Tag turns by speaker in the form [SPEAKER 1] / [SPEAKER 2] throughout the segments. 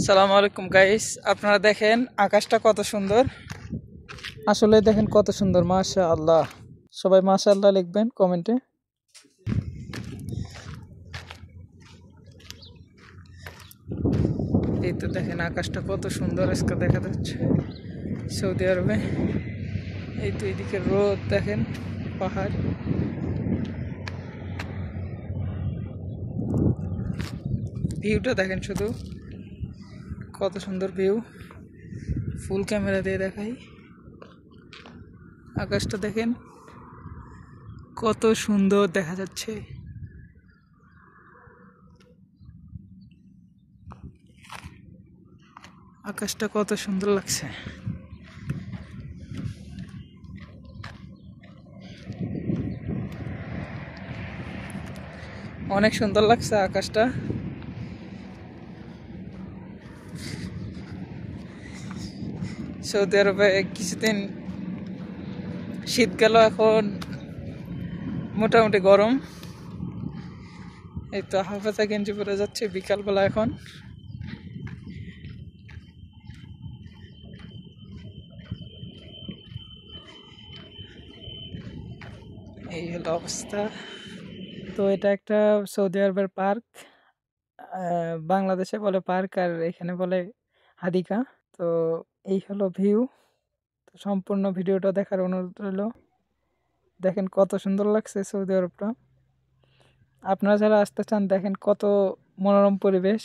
[SPEAKER 1] সালামু আলাইকুম গাইস, আপনারা দেখেন আকাশটা কত সুন্দর। আসলে দেখেন কত সুন্দর, মাশাআল্লাহ। সবাই মাশাআল্লাহ লিখবেন কমেন্টে। এই তো দেখেন আকাশটা কত সুন্দর আজকে দেখা যাচ্ছে সৌদি আরবে। এই তো এদিকে রোদ, দেখেন পাহাড়। ভিউটা দেখেন শুধু, কত সুন্দর ভিউ। ফুল ক্যামেরা দিয়ে দেখাই, আকাশটা দেখেন কত সুন্দর দেখা যাচ্ছে। আকাশটা কত সুন্দর লাগছে। অনেক সুন্দর লাগছে আকাশটা। সৌদি আরবে কিছুদিন শীত গেল, এখন মোটামুটি গরম। এই তো হাফাজা গেঞ্জি পরে যাচ্ছে বিকালবেলা এখন। এই হলো অবস্থা। তো এটা একটা সৌদি আরবের পার্ক। বাংলাদেশে বলে পার্ক, আর এখানে বলে হাদিকা। তো এই হলো ভিউ। তো সম্পূর্ণ ভিডিওটা দেখার অনুরোধ রইল। দেখেন কত সুন্দর লাগছে সৌদি আরবটা। আপনারা যারা আসতে চান, দেখেন কত মনোরম পরিবেশ,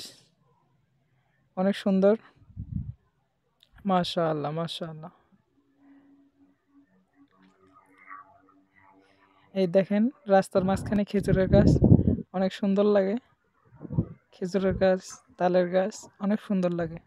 [SPEAKER 1] অনেক সুন্দর। মাশাআল্লাহ মাশাআল্লাহ। এই দেখেন রাস্তার মাঝখানে খেজুরের গাছ, অনেক সুন্দর লাগে। খেজুরের গাছ, তালের গাছ অনেক সুন্দর লাগে।